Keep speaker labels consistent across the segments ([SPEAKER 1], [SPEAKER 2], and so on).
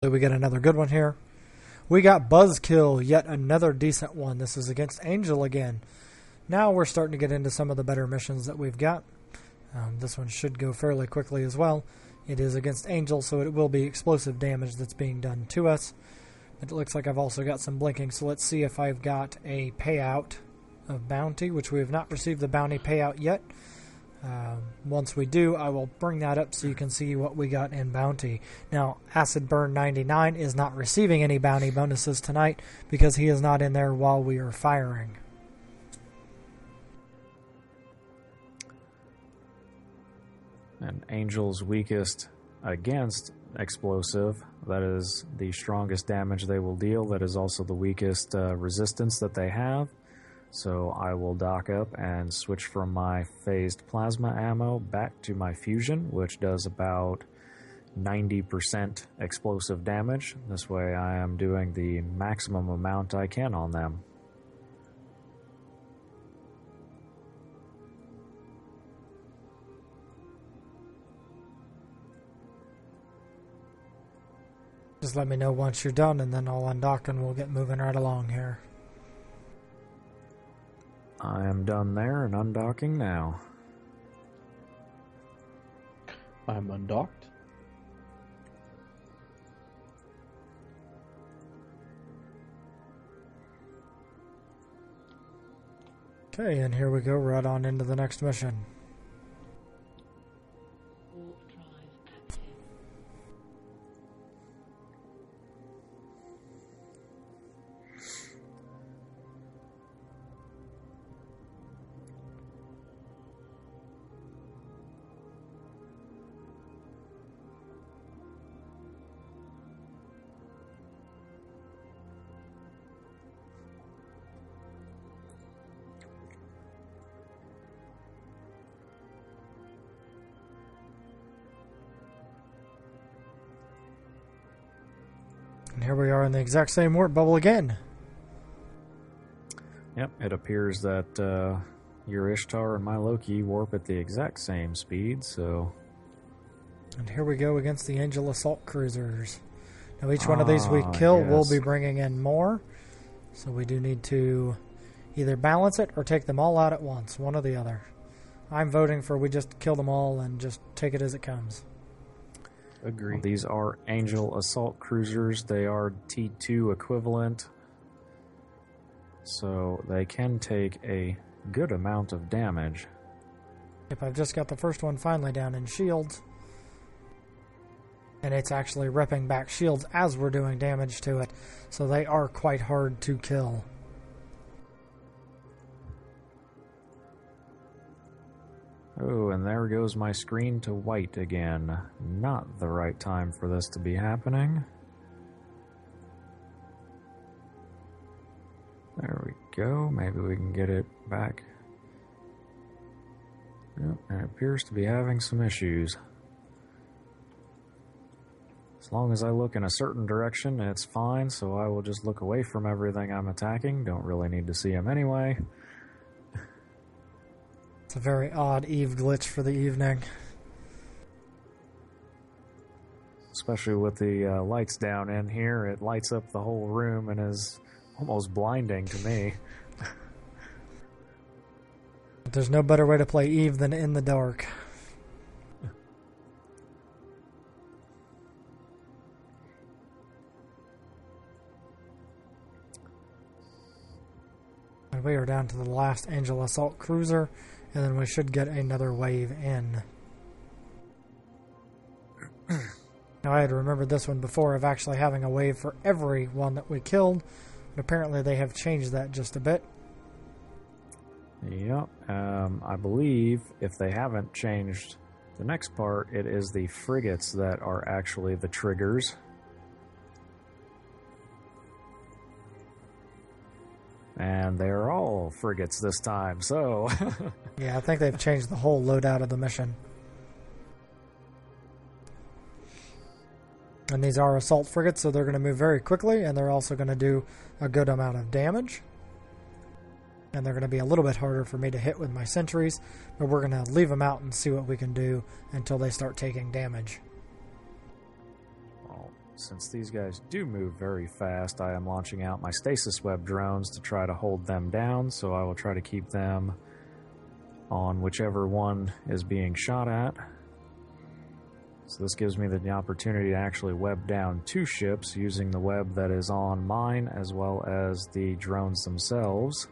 [SPEAKER 1] We get another good one here. We got Buzzkill, yet another decent one. This is against Angel again. Now we're starting to get into some of the better missions that we've got. This one should go fairly quickly as well. It is against Angel, so it will be explosive damage that's being done to us. It looks like I've also got some blinking, so let's see if I've got a payout of bounty, which we have not received the bounty payout yet. Once we do, I will bring that up so you can see what we got in bounty. Now, Acid Burn 99 is not receiving any bounty bonuses tonight because he is not in there while we are firing.
[SPEAKER 2] And Angel's weakest against explosive. That is the strongest damage they will deal. That is also the weakest resistance that they have. So I will dock up and switch from my phased plasma ammo back to my fusion, which does about 90% explosive damage. This way I am doing the maximum amount I can on them.
[SPEAKER 1] Just let me know once you're done, and then I'll undock and we'll get moving right along here.
[SPEAKER 2] I am done there and undocking now.
[SPEAKER 3] I'm undocked.
[SPEAKER 1] Okay, and here we go right on into the next mission. And here we are in the exact same warp bubble again.
[SPEAKER 2] Yep, it appears that your Ishtar and my Loki warp at the exact same speed, so...
[SPEAKER 1] And here we go against the Angel Assault Cruisers. Now each one of these we kill will be bringing in more, so we do need to either balance it or take them all out at once, one or the other. I'm voting for we just kill them all and just take it as it comes.
[SPEAKER 3] Agree.
[SPEAKER 2] Well, these are Angel Assault Cruisers. They are T2 equivalent, so they can take a good amount of damage.
[SPEAKER 1] Yep, I've just got the first one finally down in shields. And it's actually ripping back shields as we're doing damage to it, so they are quite hard to kill.
[SPEAKER 2] Oh, and there goes my screen to white again. Not the right time for this to be happening. There we go. Maybe we can get it back. Yep, it appears to be having some issues. As long as I look in a certain direction, it's fine, so I will just look away from everything I'm attacking. Don't really need to see them anyway.
[SPEAKER 1] It's a very odd Eve glitch for the evening.
[SPEAKER 2] Especially with the lights down in here, it lights up the whole room and is almost blinding to me.
[SPEAKER 1] There's no better way to play Eve than in the dark. And we are down to the last Angel Assault Cruiser, and then we should get another wave in. Now, I had remembered this one before of actually having a wave for every one that we killed, but apparently they have changed that just a bit.
[SPEAKER 2] Yep, I believe if they haven't changed the next part, it is the frigates that are actually the triggers. And they're all frigates this time, so...
[SPEAKER 1] Yeah, I think they've changed the whole loadout of the mission. And these are assault frigates, so they're going to move very quickly, and they're also going to do a good amount of damage. And they're going to be a little bit harder for me to hit with my sentries, but we're going to leave them out and see what we can do until they start taking damage.
[SPEAKER 2] I'll Since these guys do move very fast, I am launching out my stasis web drones to try to hold them down, so I will try to keep them on whichever one is being shot at. So this gives me the opportunity to actually web down 2 ships using the web that is on mine as well as the drones themselves.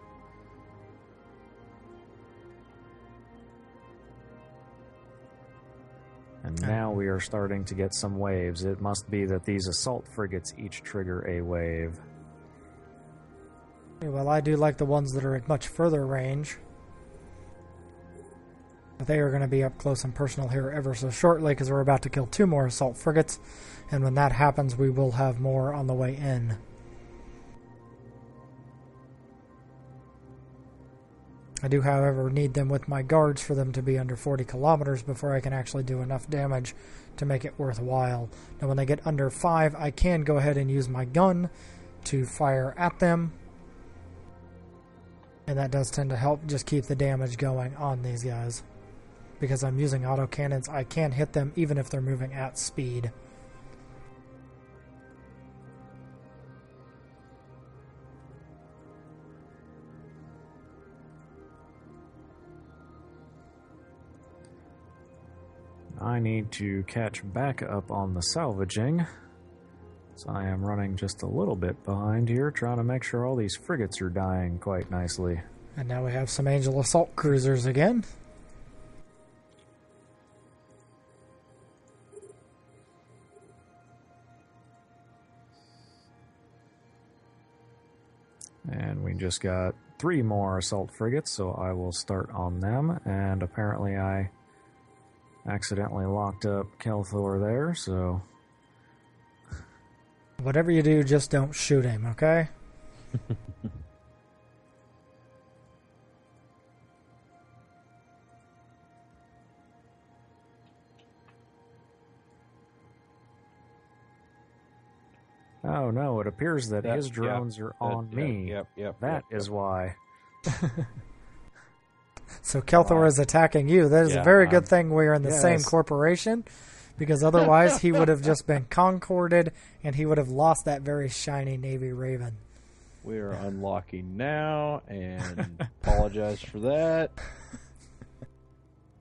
[SPEAKER 2] And now we are starting to get some waves. It must be that these assault frigates each trigger a wave.
[SPEAKER 1] Well, I do like the ones that are at much further range. But they are going to be up close and personal here ever so shortly because we're about to kill 2 more assault frigates. And when that happens, we will have more on the way in. I do, however, need them with my guards for them to be under 40 kilometers before I can actually do enough damage to make it worthwhile. Now, when they get under 5, I can go ahead and use my gun to fire at them. And that does tend to help just keep the damage going on these guys. Because I'm using autocannons, I can hit them even if they're moving at speed.
[SPEAKER 2] I need to catch back up on the salvaging. So I am running just a little bit behind here, trying to make sure all these frigates are dying quite nicely.
[SPEAKER 1] And now we have some Angel assault cruisers again.
[SPEAKER 2] And we just got 3 more assault frigates, so I will start on them. And apparently I accidentally locked up Kelthor there, so...
[SPEAKER 1] Whatever you do, just don't shoot him, okay?
[SPEAKER 2] Oh no, it appears that his drones are on me. That is why.
[SPEAKER 1] So Kelthor is attacking you. That is a very good thing we are in the same corporation, because otherwise he would have just been concorded and he would have lost that very shiny Navy Raven.
[SPEAKER 3] We are unlocking now, and apologize for that.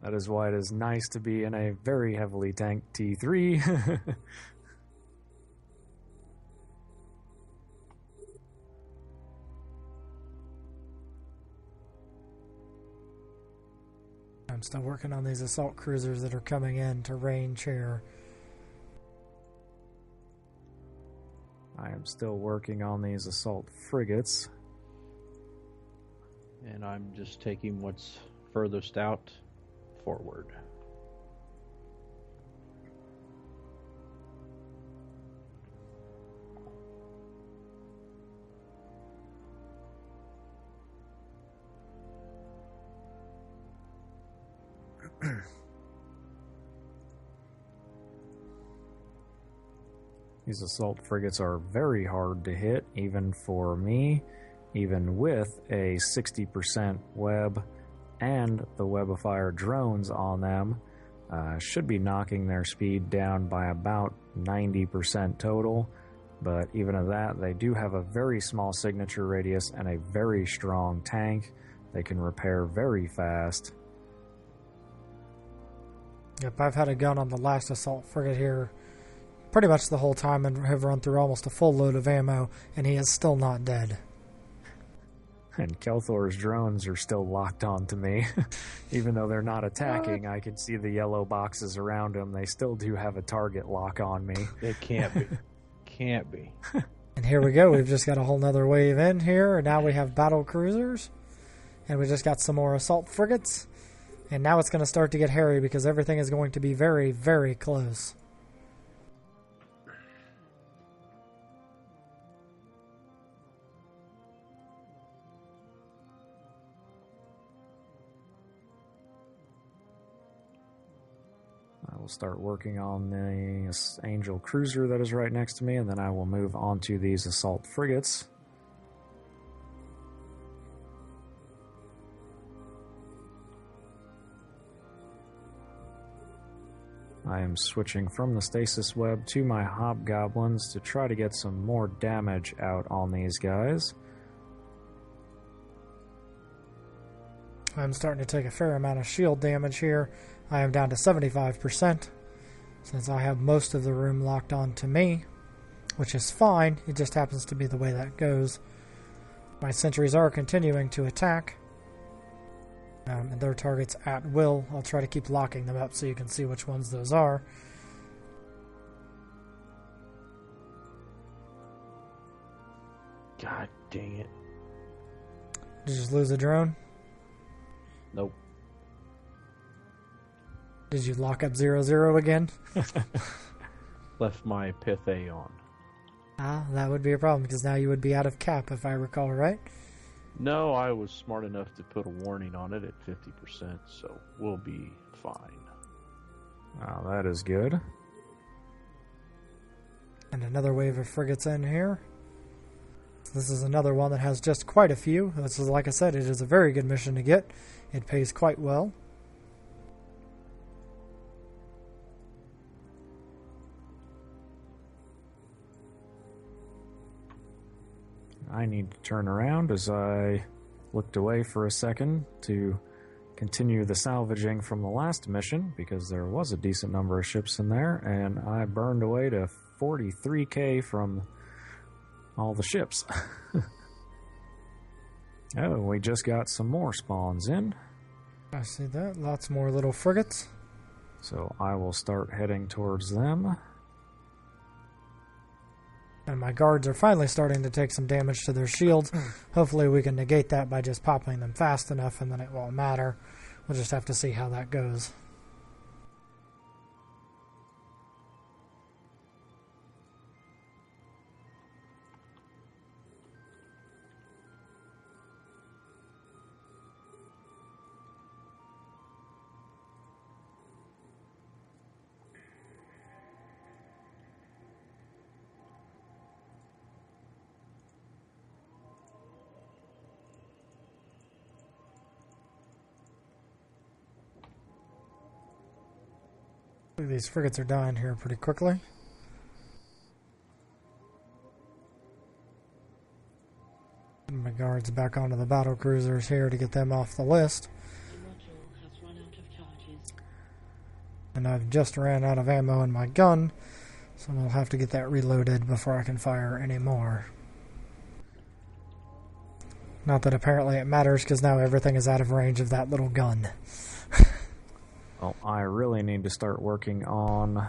[SPEAKER 2] That is why it is nice to be in a very heavily tanked T3.
[SPEAKER 1] I'm still working on these assault cruisers that are coming in to range here.
[SPEAKER 2] I am still working on these assault frigates.
[SPEAKER 3] And I'm just taking what's furthest out forward.
[SPEAKER 2] These assault frigates are very hard to hit, even for me, even with a 60% web and the webifier drones on them. Should be knocking their speed down by about 90% total, but even at that, they do have a very small signature radius and a very strong tank. They can repair very fast.
[SPEAKER 1] Yep, I've had a gun on the last assault frigate here pretty much the whole time and have run through almost a full load of ammo, and he is still not dead.
[SPEAKER 2] And Kelthor's drones are still locked onto me. Even though they're not attacking, I can see the yellow boxes around them. They still do have a target lock on me.
[SPEAKER 3] It can't be. Can't be.
[SPEAKER 1] And here we go. We've just got a whole nother wave in here, and now we have battle cruisers. And we just got some more assault frigates. And now it's going to start to get hairy because everything is going to be very, very close.
[SPEAKER 2] I will start working on the Angel cruiser that is right next to me, and then I will move on to these assault frigates. I am switching from the stasis web to my hobgoblins to try to get some more damage out on these guys.
[SPEAKER 1] I'm starting to take a fair amount of shield damage here. I am down to 75% since I have most of the room locked on to me, which is fine. It just happens to be the way that goes. My sentries are continuing to attack. And their targets at will. I'll try to keep locking them up so you can see which ones those are.
[SPEAKER 3] God dang it.
[SPEAKER 1] Did you just lose a drone?
[SPEAKER 3] Nope.
[SPEAKER 1] Did you lock up 0-0 again?
[SPEAKER 3] Left my Pith A on.
[SPEAKER 1] Ah, that would be a problem because now you would be out of cap if I recall right.
[SPEAKER 3] No, I was smart enough to put a warning on it at 50%, so we'll be fine.
[SPEAKER 2] Wow, that is good.
[SPEAKER 1] And another wave of frigates in here. This is another one that has just quite a few. This is, like I said, it is a very good mission to get. It pays quite well.
[SPEAKER 2] I need to turn around as I looked away for a second to continue the salvaging from the last mission because there was a decent number of ships in there, and I burned away to 43k from all the ships. Oh, we just got some more spawns in.
[SPEAKER 1] I see that. Lots more little frigates.
[SPEAKER 2] So I will start heading towards them.
[SPEAKER 1] And my guards are finally starting to take some damage to their shields. Hopefully we can negate that by just popping them fast enough and then it won't matter. We'll just have to see how that goes. These frigates are dying here pretty quickly. And my guards back onto the battle cruisers here to get them off the list. And I've just ran out of ammo in my gun, so I'll have to get that reloaded before I can fire any more. Not that apparently it matters, because now everything is out of range of that little gun.
[SPEAKER 2] Well, I really need to start working on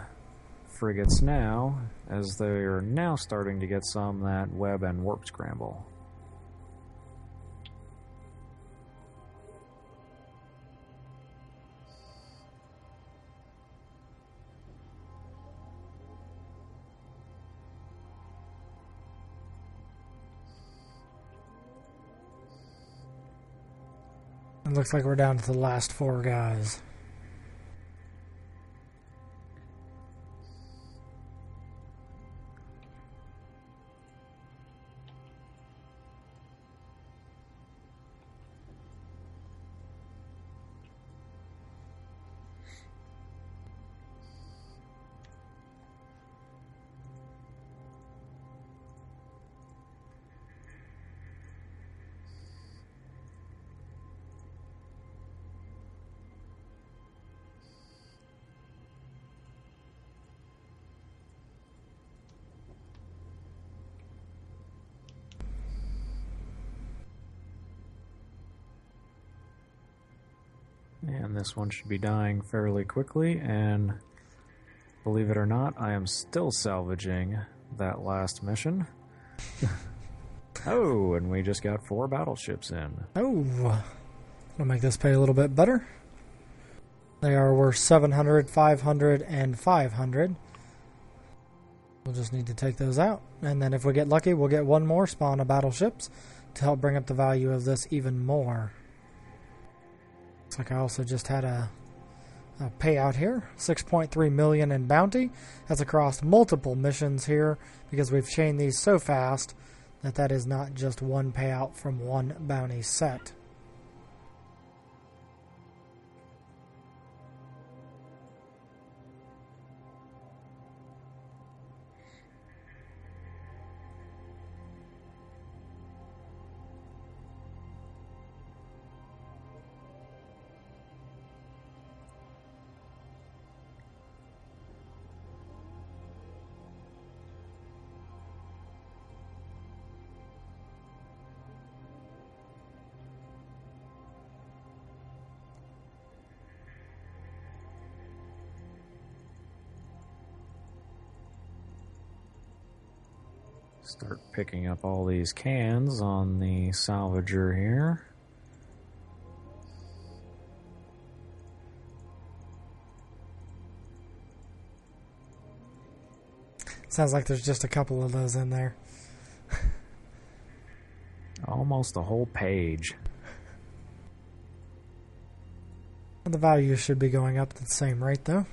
[SPEAKER 2] frigates now, as they are now starting to get some that web and warp scramble.
[SPEAKER 1] It looks like we're down to the last 4 guys.
[SPEAKER 2] And this one should be dying fairly quickly, and believe it or not, I am still salvaging that last mission. Oh, and we just got 4 battleships in.
[SPEAKER 1] Oh, that'll make this pay a little bit better. They are worth 700, 500, and 500. We'll just need to take those out. And then if we get lucky, we'll get 1 more spawn of battleships to help bring up the value of this even more. Looks like I also just had a payout here. 6.3 million in bounty. That's across multiple missions here because we've chained these so fast that is not just one payout from one bounty set.
[SPEAKER 2] Start picking up all these cans on the salvager here.
[SPEAKER 1] Sounds like there's just a couple of those in there.
[SPEAKER 2] Almost a whole page.
[SPEAKER 1] The value should be going up at the same rate, though.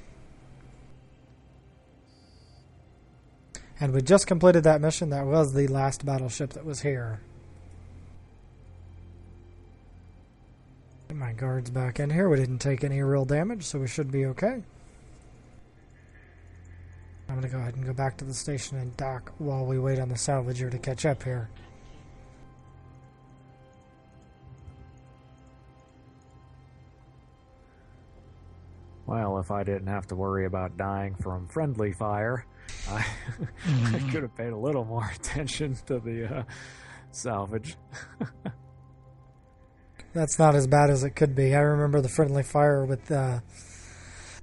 [SPEAKER 1] And we just completed that mission. That was the last battleship that was here. Get my guards back in here. We didn't take any real damage, so we should be okay. I'm going to go ahead and go back to the station and dock while we wait on the salvager to catch up here.
[SPEAKER 2] Well, if I didn't have to worry about dying from friendly fire, I could have paid a little more attention to the salvage.
[SPEAKER 1] That's not as bad as it could be. I remember the friendly fire with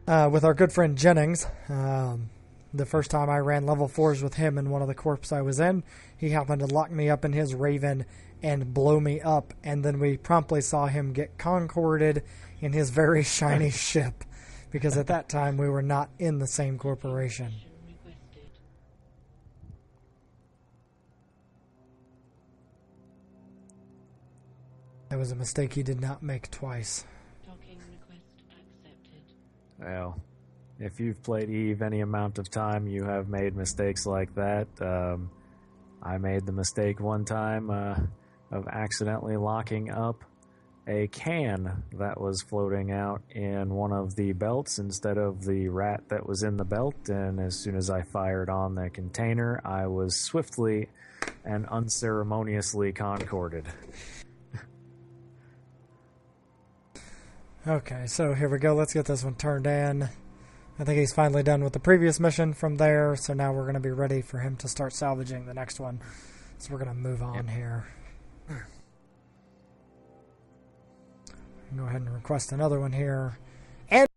[SPEAKER 1] our good friend Jennings. The first time I ran level 4s with him in one of the corps I was in, he happened to lock me up in his Raven and blow me up, and then we promptly saw him get concorded in his very shiny ship, because at that time we were not in the same corporation. That was a mistake he did not make twice.
[SPEAKER 2] Well, if you've played EVE any amount of time, you have made mistakes like that. I made the mistake one time of accidentally locking up a can that was floating out in one of the belts instead of the rat that was in the belt, and as soon as I fired on the container, I was swiftly and unceremoniously concorded.
[SPEAKER 1] Okay, so here we go. Let's get this one turned in. I think he's finally done with the previous mission from there, so now we're going to be ready for him to start salvaging the next one. So we're going to move on here. Go ahead and request another one here.